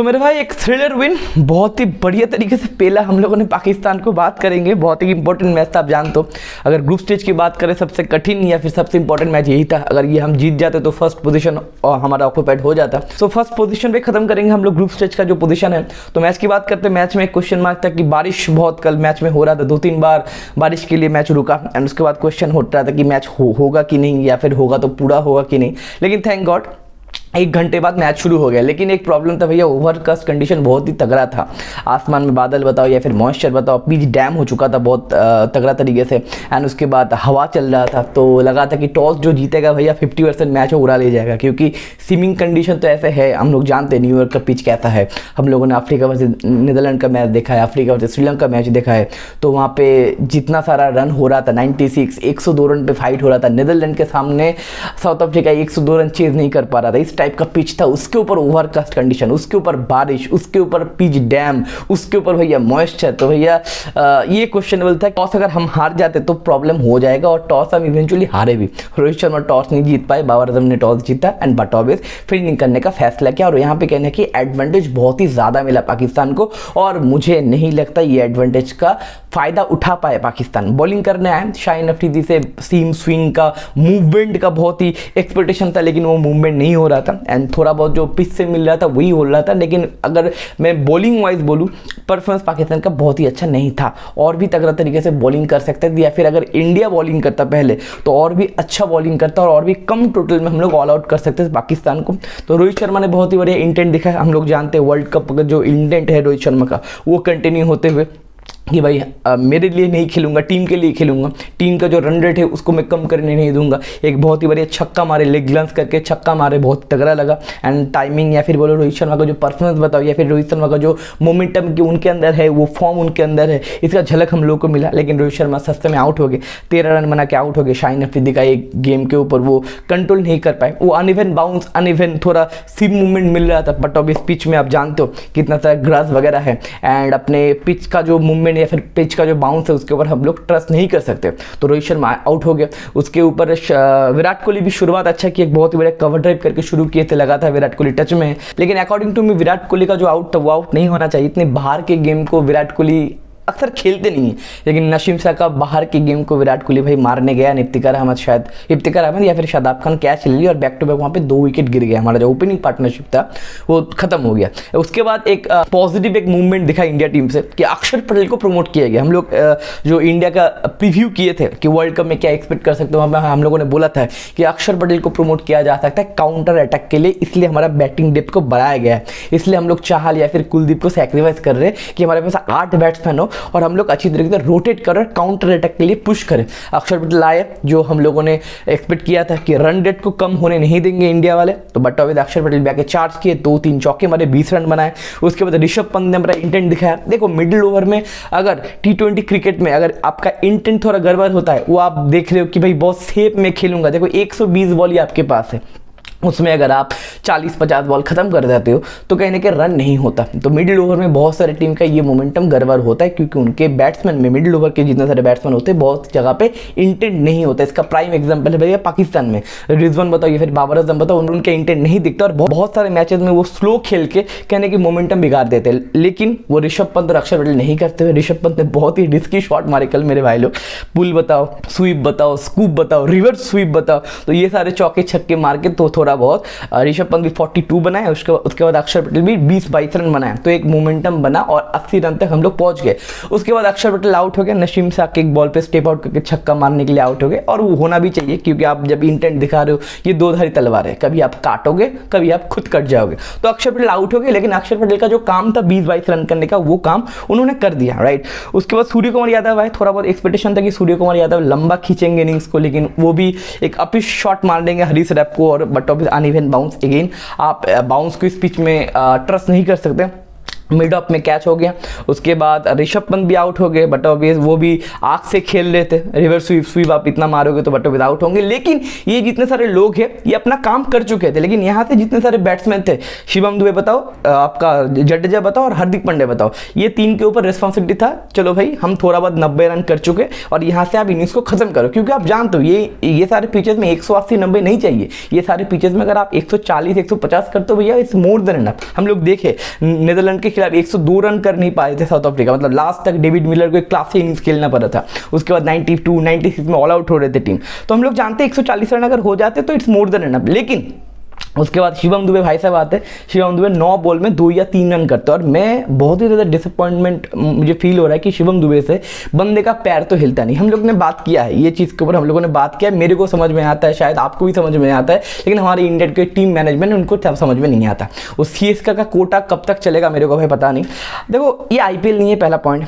तो मेरे भाई एक थ्रिलर विन बहुत ही बढ़िया तरीके से पहला हम लोगों ने पाकिस्तान को बात करेंगे। बहुत ही इंपॉर्टेंट मैच था, आप जानते हो। अगर ग्रुप स्टेज की बात करें सबसे कठिन या फिर सबसे इंपॉर्टेंट मैच यही था। अगर ये हम जीत जाते तो फर्स्ट पोजीशन हमारा ऑक्यूपाइड हो जाता। सो फर्स्ट पोजीशन पे खत्म करेंगे हम लोग ग्रुप स्टेज का जो पोजीशन है। तो मैच की बात करते हैं, मैच में एक क्वेश्चन मार्क था कि बारिश बहुत कल मैच में हो रहा था, 2-3 बार बारिश के लिए मैच रुका। एंड उसके बाद क्वेश्चन उठ रहा था कि मैच होगा कि नहीं, या फिर होगा तो पूरा होगा कि नहीं। लेकिन थैंक गॉड 1 घंटे बाद मैच शुरू हो गया। लेकिन एक प्रॉब्लम था भैया, ओवरकास्ट कंडीशन बहुत ही तगड़ा था। आसमान में बादल बताओ या फिर मॉइस्चर बताओ, पिच डैम हो चुका था बहुत तगड़ा तरीके से। एंड उसके बाद हवा चल रहा था, तो लगा था कि टॉस जो जीतेगा भैया 50% मैच उड़ा ले जाएगा, क्योंकि स्विमिंग कंडीशन तो ऐसे है। हम लोग जानते हैं न्यूयॉर्क का पिच कैसा है। हम लोगों ने अफ्रीका वर्सेस नीदरलैंड का मैच देखा है, अफ्रीका वर्सेस श्रीलंका मैच देखा है। तो वहाँ पे जितना सारा रन हो रहा था 96 102 रन पे फाइट हो रहा था। नीदरलैंड के सामने साउथ अफ्रीका 102 रन चेज नहीं कर पा रहा था। इस टाइप का पिच था, उसके ऊपर ओवरकास्ट कंडीशन, उसके ऊपर बारिश, उसके ऊपर पिच डैम, उसके ऊपर भैया मॉइस्चर। तो भैया ये क्वेश्चनेबल था। टॉस अगर हम हार जाते तो प्रॉब्लम हो जाएगा, और टॉस हम इवेंचुअली हारे भी। रोहित शर्मा टॉस नहीं जीत पाए, बाबर आजम ने टॉस जीता एंड बट ऑब्वियस फील्डिंग करने का फैसला किया। और यहाँ पे कहने की एडवांटेज बहुत ही ज़्यादा मिला पाकिस्तान को, और मुझे नहीं लगता ये एडवांटेज का फ़ायदा उठा पाए पाकिस्तान। बॉलिंग करने आए, शाहीन अफरीदी से सीम स्विंग का मूवमेंट का बहुत ही एक्सपेक्टेशन था, लेकिन वो मूवमेंट नहीं हो रहा था। एंड थोड़ा बहुत जो पिच से मिल रहा था वही हो रहा था। लेकिन अगर मैं बॉलिंग वाइज बोलूँ, परफॉर्मेंस पाकिस्तान का बहुत ही अच्छा नहीं था। और भी तगड़ा तरीके से बॉलिंग कर सकते थे, या फिर अगर इंडिया बॉलिंग करता पहले तो और भी अच्छा बॉलिंग करता, और भी कम टोटल में हम लोग ऑल आउट कर सकते थे पाकिस्तान को। तो रोहित शर्मा ने बहुत ही बढ़िया इंटेंट दिखाया। हम लोग जानते हैं वर्ल्ड कप का जो इंटेंट है रोहित शर्मा का, वो कंटिन्यू होते हुए कि भाई मेरे लिए नहीं खेलूंगा, टीम के लिए खेलूंगा। टीम का जो रन रेट है उसको मैं कम करने नहीं दूंगा। एक बहुत ही बढ़िया छक्का मारे, लेग ग्लंस करके छक्का मारे, बहुत तगड़ा लगा। एंड टाइमिंग या फिर बोलो रोहित शर्मा का जो परफॉर्मेंस बताओ, या फिर रोहित शर्मा का जो मोमेंटम कि उनके अंदर है, वो फॉर्म उनके अंदर है, इसका झलक हम लोग को मिला। लेकिन रोहित शर्मा सस्ते में आउट हो गए, 13 रन बना के आउट हो गए। शाहीन अफरीदी का एक गेम के ऊपर वो कंट्रोल नहीं कर पाए। वो अनइवन बाउंस, अनइवन थोड़ा सिम मूवमेंट मिल रहा था। बट अब इस पिच में आप जानते हो कितना सारा ग्रास वगैरह है, एंड अपने पिच का जो मूवमेंट या फिर पिच का जो बाउंस है उसके ऊपर हम लोग ट्रस्ट नहीं कर सकते। तो रोहित शर्मा आउट हो गया। उसके ऊपर विराट कोहली भी शुरुआत अच्छा की, एक बहुत ही बड़े कवर ड्राइव करके शुरू किए थे। लगा था विराट कोहली टच में है, लेकिन according to me Virat Kohli का जो आउट था वो आउट नहीं होना चाहिए। इतने बाहर के गेम को विराट कोहली अक्सर खेलते नहीं है, लेकिन नसीम शाह का बाहर के गेम को विराट कोहली भाई मारने गया। इफ्तिकार अहमद या फिर शादाब खान कैच ले लिया, और बैक टू बैक वहाँ पे 2 विकेट गिर गया। हमारा जो ओपनिंग पार्टनरशिप था वो खत्म हो गया। उसके बाद एक पॉजिटिव एक मूवमेंट दिखा इंडिया टीम से कि अक्षर पटेल को प्रमोट किया गया। हम लोग जो इंडिया का प्रीव्यू किए थे कि वर्ल्ड कप में क्या एक्सपेक्ट कर सकते हो, हम लोगों ने बोला था कि अक्षर पटेल को प्रमोट किया जा सकता है काउंटर अटैक के लिए। इसलिए हमारा बैटिंग डेप्थ को बढ़ाया गया है। इसलिए हम लोग चाहल या फिर कुलदीप को सैक्रिफाइस कर रहे हैं कि हमारे पास 8 बैट्समैन हो, और हम लोग अच्छी तरीके से रोटेट कर काउंटर अटैक के लिए पुश करें। अक्षर पटेल आए, जो हम लोगों ने एक्सपेक्ट किया था कि रन रेट को कम होने नहीं देंगे इंडिया वाले। तो बट अभी अक्षर पटेल बैके चार्ज किए, 2-3 चौके मारे, 20 रन बनाए। उसके बाद ऋषभ पंत ने हमारा इंटेंट दिखाया। देखो मिडिल ओवर में अगर T20 क्रिकेट में अगर आपका इंटेंट थोड़ा गड़बड़ होता है, वो आप देख रहे हो कि भाई बहुत सेफ में खेलूंगा। देखो 120 बॉल ही आपके पास है, उसमें अगर आप 40-50 बॉल खत्म कर देते हो तो कहीं ना कहीं रन नहीं होता। तो मिडिल ओवर में बहुत सारे टीम का ये मोमेंटम गड़बड़ होता है, क्योंकि उनके बैट्समैन में, मिडिल ओवर के जितने सारे बैट्समैन होते हैं, बहुत जगह पे इंटेंट नहीं होता। इसका प्राइम एग्जांपल है भैया पाकिस्तान में रिजवान बताओ या फिर बाबर आजम बताओ, उनके इंटेंट नहीं दिखता, और बहुत सारे मैचेस में वो स्लो खेल के कहने की मोमेंटम बिगाड़ देते हैं। लेकिन वो ऋषभ पंत और अक्षर पटेल नहीं करते हुए, ऋषभ पंत ने बहुत ही रिस्की शॉट मारे कल मेरे भाई लोग। पुल बताओ, स्वीप बताओ, स्कूप बताओ, रिवर्स स्वीप बताओ, तो ये सारे चौके छक्के मार के तो थोड़ा बहुत ऋषभ पंत भी 42 बनाए। उसके बाद अक्षर पटेल भी 20-22 रन बनाए। तो एक मोमेंटम बना और 80 रन तक हम लोग पहुंच गए। उसके बाद अक्षर पटेल आउट हो गया, नसीम शाह के एक बॉल पे स्टेप आउट करके छक्का मारने के लिए आउट हो गए। और वो होना भी चाहिए, क्योंकि आप जब इंटेंट दिखा रहे हो, ये 2 धारी तलवार है, कभी आप काटोगे, कभी आप खुद कट जाओगे। तो अक्षर पटेल आउट हो गए, लेकिन अक्षर पटेल का जो काम था 20-22 रन करने का, वो काम उन्होंने कर दिया, राइट। उसके बाद सूर्य कुमार यादव आए। थोड़ा बहुत एक्सपेक्टेशन था कि सूर्य कुमार यादव लंबा खींचेंगे इनिंग्स को, लेकिन वो भी एक अपिश शॉट मार देंगे हरीश रैप को, और but of uneven bounce. Again आप बाउंस को इस पिच में ट्रस्ट नहीं कर सकते। मिड ऑफ में कैच हो गया। उसके बाद ऋषभ पंत भी आउट हो गए, बट ऑब्वियस वो भी आग से खेल रहे थे, रिवर्स स्वीप आप इतना मारोगे तो बट ऑब्वियस आउट होंगे। लेकिन ये जितने सारे लोग हैं ये अपना काम कर चुके थे, लेकिन यहाँ से जितने सारे बैट्समैन थे, शिवम दुबे बताओ, आपका जडेजा बताओ और हार्दिक पांड्या बताओ, ये तीन के ऊपर रिस्पॉन्सिबिलिटी था, चलो भाई हम थोड़ा बहुत 90 रन कर चुके और यहाँ से आप इनिंग्स को खत्म करो। क्योंकि आप जानते हो ये सारे पिचेस में 180-90 नहीं चाहिए, ये सारे पिचेस में अगर आप 140-150 करते हो भैया, इट्स मोर देन इनफ। हम लोग देखे नीदरलैंड के खिलाफ 102 रन कर नहीं पाए थे साउथ अफ्रीका, मतलब लास्ट तक डेविड मिलर को एक क्लासिक इनिंग्स खेलना पड़ा था। उसके बाद 92-96 में ऑल आउट हो रहे थे टीम, तो हम लोग जानते हैं 140 रन अगर हो जाते तो इट्स मोर देन इनफ। लेकिन उसके बाद शिवम दुबे भाई साहब आते, शिवम दुबे 9 बॉल में 2 या 3 रन करते, और मैं बहुत ही ज़्यादा डिसअपॉइंटमेंट मुझे फील हो रहा है कि शिवम दुबे से बंदे का पैर तो हिलता नहीं। हम लोग ने बात किया है ये चीज़ के ऊपर, हम लोगों ने बात किया है, मेरे को समझ में आता है, शायद आपको भी समझ में आता है, लेकिन हमारे इंडिया के टीम मैनेजमेंट उनको समझ में नहीं आता। उस सीएसके का कोटा कब तक चलेगा मेरे को भाई पता नहीं। देखो ये आईपीएल नहीं है, पहला पॉइंट।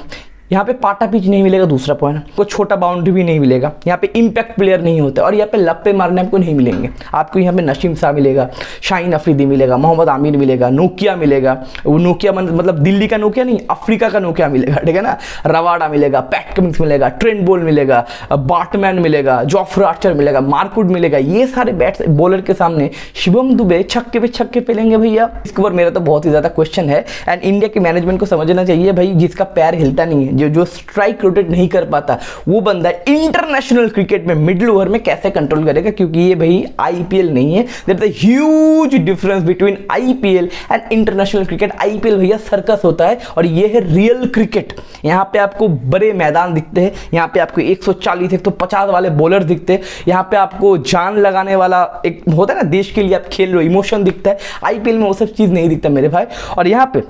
यहाँ पे पाटा पिच नहीं मिलेगा, दूसरा पॉइंट कोई छोटा बाउंड्री भी नहीं मिलेगा, यहाँ पे इम्पैक्ट प्लेयर नहीं होते, और यहाँ पे लप्पे मारने आपको नहीं मिलेंगे। आपको यहाँ पे नसीम शाह मिलेगा, शाहीन अफरीदी मिलेगा, मोहम्मद आमिर मिलेगा, नोकिया मिलेगा, वो नोकिया मतलब दिल्ली का नोकिया नहीं, अफ्रीका का नोकिया मिलेगा, ठीक है ना, रवाडा मिलेगा, पैट कमिंस मिलेगा, ट्रेंट बोल्ट मिलेगा, बाटमैन मिलेगा, जॉफ्रे आर्चर मिलेगा, मार्कवुड मिलेगा। ये सारे बैट्स बॉलर के सामने शिवम दुबे छक्के पे छक्के पेलेंगे भैया, इसके ऊपर मेरा तो बहुत ही ज़्यादा क्वेश्चन है। एंड इंडिया के मैनेजमेंट को समझना चाहिए भाई, जिसका पैर हिलता नहीं है, जो स्ट्राइक रोटेट नहीं कर पाता, वो बंदा इंटरनेशनल क्रिकेट में मिडिल ओवर में कैसे कंट्रोल करेगा? क्योंकि ये भाई आईपीएल नहीं है। There is a huge difference between IPL and international cricket. IPL भैया सर्कस होता है और ये है रियल क्रिकेट। यहाँ पे आपको बड़े मैदान दिखते हैं, यहाँ पे आपको 140-150 वाले बॉलर दिखते हैं, यहाँ पे आपको जान लगाने वाला एक होता है ना, देश के लिए आप खेल रहे हो, इमोशन दिखता है। आईपीएल में वो सब चीज़ नहीं दिखता मेरे भाई। और यहाँ पे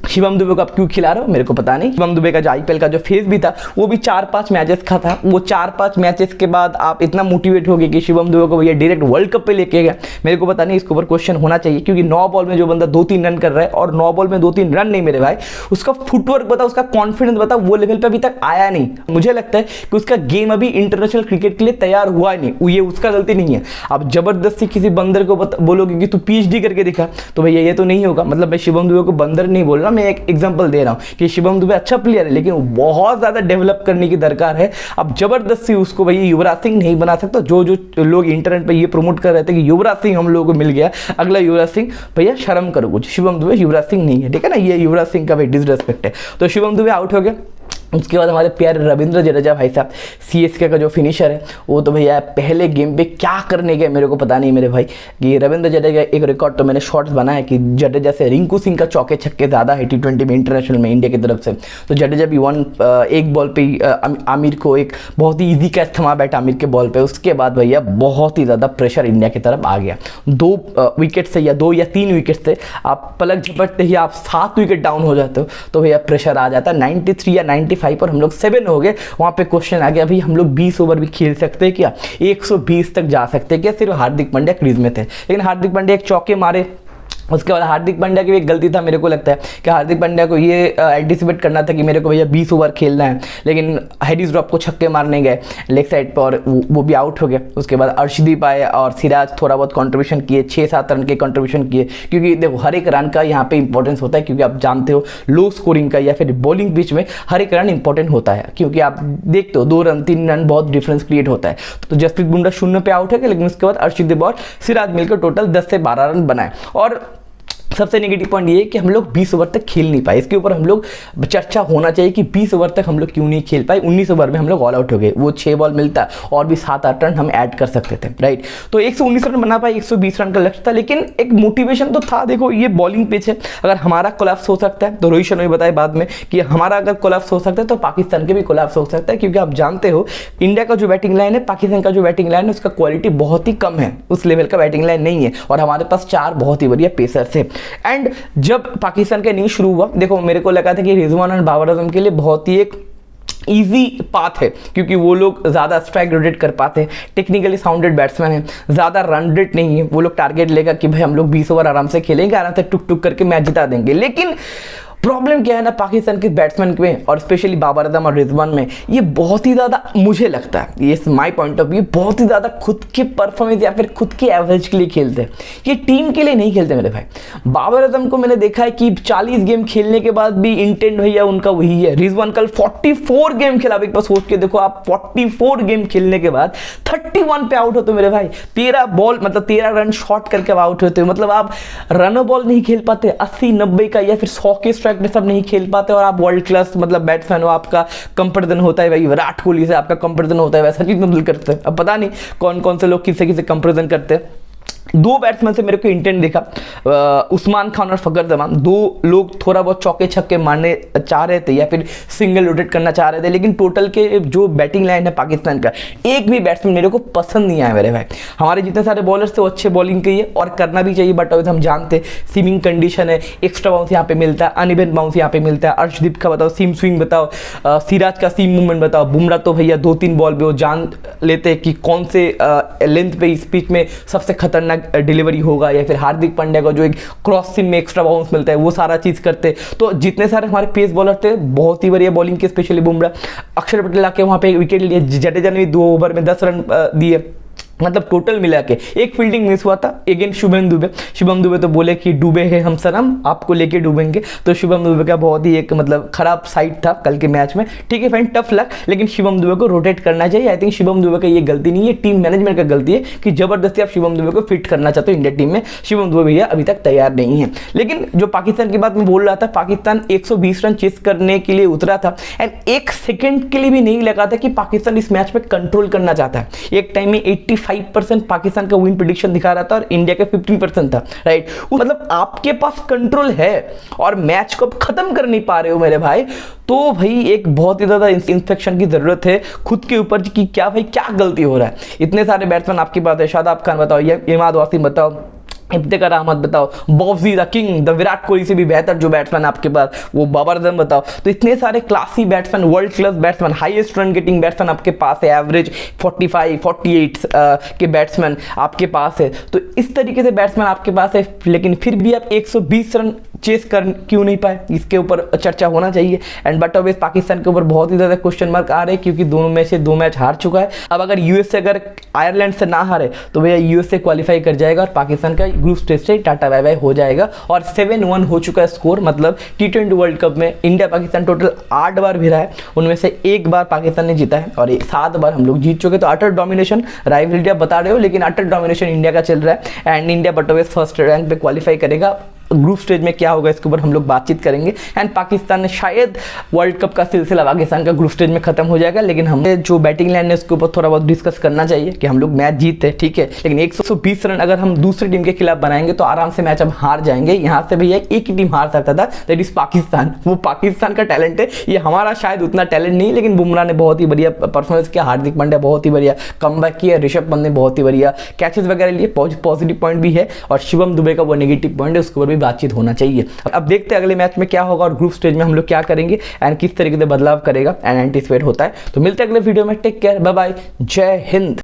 शिवम दुबे को आप क्यों खिला रहे हो मेरे को पता नहीं। शिवम दुबे का जो आईपीएल का जो फेज भी था वो भी 4-5 मैचेस का था। वो 4-5 मैचेस के बाद आप इतना मोटिवेट हो गए कि शिवम दुबे को भैया डायरेक्ट वर्ल्ड कप पे लेके गया। मेरे को पता नहीं, इसके ऊपर क्वेश्चन होना चाहिए, क्योंकि 9 बॉल में जो बंदा 2-3 रन कर रहा है, और 9 बॉल में 2-3 रन नहीं मेरे भाई, उसका फुटवर्क बता, उसका कॉन्फिडेंस बता, वो लेवल पे अभी तक आया नहीं। मुझे लगता है कि उसका गेम अभी इंटरनेशनल क्रिकेट के लिए तैयार हुआ ही नहीं। ये उसका गलती नहीं है। आप जबरदस्ती किसी बंदर को बोलोगे कि तू पीएचडी करके दिखा, तो भैया ये तो नहीं होगा। मतलब मैं शिवम दुबे को बंदर नहीं बोल रहा, मैं एक एग्जांपल दे रहा हूं कि शिवम दुबे अच्छा प्लेयर है, लेकिन वो बहुत ज्यादा डेवलप करने की दरकार है। अब जबरदस्ती उसको भैया युवराज सिंह नहीं बना सकता। जो लोग इंटरनेट पे ये प्रमोट कर रहे थे कि युवराज सिंह हम लोगों को मिल गया, अगला युवराज सिंह, भैया शर्म करो कुछ। शिवम दुबे युवराज सिंह नहीं है, ठीक है ना, ये युवराज सिंह का भाई डिसरेस्पेक्ट है। तो शिवम दुबे आउट हो गया। उसके बाद हमारे प्यारे रविंद्र जडेजा भाई साहब, सीएसके का जो फिनिशर है, वो तो भैया पहले गेम पे क्या करने गए मेरे को पता नहीं मेरे भाई। कि रविंद्र जडेजा, एक रिकॉर्ड तो मैंने शॉर्ट्स बनाया कि जडेजा से रिंकू सिंह का चौके छक्के ज़्यादा है T20 में, इंटरनेशनल में इंडिया की तरफ से। तो जडेजा भी एक बॉल पे आमिर को एक बहुत ही ईजी कैच थमा बैठा आमिर के बॉल पे। उसके बाद भैया बहुत ही ज़्यादा प्रेशर इंडिया की तरफ आ गया। 2 विकेट से या 2 या 3 विकेट से आप पलक झपटते ही आप 7 विकेट डाउन हो जाते हो, तो भैया प्रेशर आ जाता है। 93 या 95 पर हम लोग 7 हो गए। वहां पे क्वेश्चन आ गया, भाई हम लोग 20 ओवर भी खेल सकते हैं क्या? 120 तक जा सकते हैं क्या? सिर्फ हार्दिक पांड्या क्रीज में थे, लेकिन हार्दिक पांड्या एक चौके मारे। उसके बाद हार्दिक पांड्या की एक गलती था, मेरे को लगता है कि हार्दिक पांड्या को ये एंटिसिपेट करना था कि मेरे को भैया 20 ओवर खेलना है, लेकिन हैरिस ड्रॉप को छक्के मारने गए लेग साइड पर और वो भी आउट हो गया। उसके बाद अर्शदीप आए और सिराज थोड़ा बहुत कंट्रीब्यूशन किए, 6-7 रन के कंट्रीब्यूशन किए। क्योंकि देखो हर एक रन का यहाँ पे इंपॉर्टेंस होता है, क्योंकि आप जानते हो लो स्कोरिंग का या फिर बॉलिंग पिच में हर एक रन इंपॉर्टेंट होता है। क्योंकि आप देखते हो 2 रन 3 रन बहुत डिफरेंस क्रिएट होता है। तो जसप्रीत बुमराह 0 पे आउट हो गया, लेकिन उसके बाद अर्शदीप और सिराज मिलकर टोटल 10 से 12 रन बनाए। और सबसे नेगेटिव पॉइंट ये है कि हम लोग 20 ओवर तक खेल नहीं पाए। इसके ऊपर हम लोग चर्चा होना चाहिए कि 20 ओवर तक हम लोग क्यों नहीं खेल पाए। 19 ओवर में हम लोग ऑल आउट हो गए। वो 6 बॉल मिलता और भी 7-8 रन हम ऐड कर सकते थे, राइट। तो 119 रन बना पाए, 120 रन का लक्ष्य था, लेकिन एक मोटिवेशन तो था। देखो ये बॉलिंग पिच है, अगर हमारा कोलैप्स हो सकता है तो रोहित शर्मा ने बताया बाद में कि हमारा अगर कोलैप्स हो सकता है तो पाकिस्तान के भी कोलैप्स हो सकता है। क्योंकि आप जानते हो इंडिया का जो बैटिंग लाइन है, पाकिस्तान का जो बैटिंग लाइन है, उसका क्वालिटी बहुत ही कम है, उस लेवल का बैटिंग लाइन नहीं है। और हमारे पास 4 बहुत ही बढ़िया पेसर्स है। एंड जब पाकिस्तान का इनिंग्स शुरू हुआ, देखो मेरे को लगा था कि रिजवान और बाबर आजम के लिए बहुत ही एक ईजी पाथ है, क्योंकि वो लोग ज़्यादा स्ट्राइक रोटेट कर पाते हैं, टेक्निकली साउंडेड बैट्समैन हैं, ज़्यादा रन रेट नहीं है। वो लोग टारगेट लेगा कि भाई हम लोग 20 ओवर आराम से खेलेंगे, आराम से टुक टुक करके मैच जिता देंगे। लेकिन प्रॉब्लम क्या है ना पाकिस्तान के बैट्समैन में और स्पेशली बाबर आजम और रिजवान में, ये बहुत ही ज़्यादा मुझे लगता है, ये माई पॉइंट ऑफ व्यू, बहुत ही ज़्यादा खुद के परफॉर्मेंस या फिर खुद के एवरेज के लिए खेलते हैं, ये टीम के लिए नहीं खेलते मेरे भाई। बाबर आजम को मैंने देखा है कि 40 गेम खेलने के बाद भी इंटेंट भैया उनका वही है। रिजवान कल 44 गेम खेला, एक बार सोच के देखो आप, 44 गेम खेलने के बाद 31 पे आउट होते मेरे भाई, 13 बॉल मतलब 13 रन शॉट करके आउट होते हो, मतलब आप रन बॉल नहीं खेल पाते 80-90 का या फिर 100 के स्ट्राइक में सब नहीं खेल पाते, और आप वर्ल्ड क्लास मतलब बैट्समैन हो, आपका कंपैरिजन होता है भाई विराट कोहली से, आपका कंपैरिजन होता है, वैसा चीज मतलब करते हैं। अब पता नहीं कौन कौन से लोग किससे किससे कंपैरिजन करते हैं। दो बैट्समैन से मेरे को इंटेंट देखा, उस्मान खान और फखर जमान, दो लोग थोड़ा बहुत चौके छक्के मारने चाह रहे थे या फिर सिंगल रोटेट करना चाह रहे थे, लेकिन टोटल के जो बैटिंग लाइन है पाकिस्तान का, एक भी बैट्समैन मेरे को पसंद नहीं आया मेरे भाई। हमारे जितने सारे बॉलर्स थे वो अच्छे बॉलिंग के लिए और करना भी चाहिए, बट हम जानते स्विमिंग कंडीशन है, एक्स्ट्रा बाउंस यहाँ पे मिलता है, अनइवन बाउंस यहाँ पे मिलता है। अर्शदीप का बताओ सीम स्विंग बताओ, सिराज का सीम मूवमेंट बताओ, बुमराह तो भैया 2-3 बॉल पे वो जान लेते हैं कि कौन से लेंथ पे इस पिच में सबसे खतरनाक डिलीवरी होगा, या फिर हार्दिक पांड्या का जो एक क्रॉस सिम में एक्स्ट्रा बाउंस मिलता है वो सारा चीज करते। तो जितने सारे हमारे पेस बॉलर थे बहुत ही बढ़िया बॉलिंग के, स्पेशली बुमराह, अक्षर पटेल आके वहां पे एक विकेट लिए, जडेजा ने भी 2 ओवर में 10 रन दिए, मतलब टोटल मिला के एक फील्डिंग मिस हुआ था अगेन शुभम दुबे तो बोले कि डूबे हैं हम सनम, आपको लेके डूबेंगे। तो शुभम दुबे का बहुत ही एक मतलब खराब साइड था कल के मैच में, ठीक है फाइन, टफ लक, लेकिन शुभम दुबे को रोटेट करना चाहिए। आई थिंक शुभम दुबे का ये गलती नहीं है, टीम मैनेजमेंट का गलती है कि जबरदस्ती आप शुभम दुबे को फिट करना चाहते हो इंडिया टीम में। शुभम दुबे भैया अभी तक तैयार नहीं है। लेकिन जो पाकिस्तान की बात मैं बोल रहा था, पाकिस्तान 120 रन चेस करने के लिए उतरा था एंड 1 सेकेंड के लिए भी नहीं लगा था कि पाकिस्तान इस मैच में कंट्रोल करना चाहता है। एक टाइम में 85% पाकिस्तान का विन प्रेडिक्शन दिखा रहा था और इंडिया का 15% था, राइट। मतलब आपके पास कंट्रोल है और मैच को खत्म कर नहीं पा रहे हो मेरे भाई, तो भाई एक बहुत ही ज्यादा इंस्पेक्शन की जरूरत है खुद के ऊपर कि क्या भाई क्या गलती हो रहा है। इतने सारे बैट्समैन आपके पास है, शादाब खान बताओ, इमाद वासिम बताओ, इफ्तिकार अहमद बताओ, Bobji the king, the Virat Kohli से भी बेहतर जो बैट्समैन आपके पास वो बाबर आजम बताओ। तो इतने सारे classy batsman, world class batsman, highest run getting batsman आपके पास है, एवरेज 45-48 के बैट्समैन आपके पास है। तो इस तरीके से बैट्समैन आपके पास है, लेकिन फिर भी आप 120 रन चेस कर क्यों नहीं पाए, इसके ऊपर चर्चा होना चाहिए। एंड बट ऑब्वियस पाकिस्तान के ऊपर बहुत ही ज्यादा क्वेश्चन मार्क आ रहे हैं, क्योंकि दोनों में से 2 मैच हार चुका है। अब अगर यूएसए अगर आयरलैंड से ना हारे तो भैया यूएसए क्वालिफाई कर जाएगा और पाकिस्तान का ग्रुप स्टेज से टाटा बाय बाय हो जाएगा। और 7-1 हो चुका है स्कोर, मतलब T20 वर्ल्ड कप में इंडिया पाकिस्तान टोटल 8 बार भिड़ा है, उनमें से 1 बार पाकिस्तान ने जीता है और 7 बार हम लोग जीत चुके। तो अटर डोमिनेशन राइवलरी आप बता रहे हो, लेकिन अटर डोमिनेशन इंडिया का चल रहा है and India but obvious first rank पे क्वालिफाई करेगा। ग्रुप स्टेज में क्या होगा इसके ऊपर हम लोग बातचीत करेंगे। एंड पाकिस्तान ने शायद वर्ल्ड कप का सिलसिला पाकिस्तान का ग्रुप स्टेज में खत्म हो जाएगा, लेकिन हमें जो बैटिंग लाइन है उसके ऊपर थोड़ा बहुत डिस्कस करना चाहिए कि हम लोग मैच जीतते हैं, ठीक है, लेकिन 120 रन अगर हम दूसरी टीम के खिलाफ बनाएंगे तो आराम से मैच हम हार जाएंगे। यहाँ से भैया एक ही टीम हार सकता था, दैट इज पाकिस्तान। वो पाकिस्तान का टैलेंट है, ये हमारा शायद उतना टैलेंट नहीं, लेकिन बुमराह ने बहुत ही बढ़िया परफॉर्मेंस किया, हार्दिक पांड्या बहुत ही बढ़िया कमबैक किया, ऋषभ पंत ने बहुत ही बढ़िया कैचेस वगैरह लिए, पॉजिटिव पॉइंट भी है, और शिवम दुबे का वो नेगेटिव पॉइंट है, उसके ऊपर भी बातचीत होना चाहिए। अब देखते हैं अगले मैच में क्या होगा और ग्रुप स्टेज में हम लोग क्या करेंगे एंड किस तरीके से बदलाव करेगा एंड एंटीसिपेट होता है। तो मिलते हैं अगले वीडियो में, टेक केयर, बाय बाय, जय हिंद।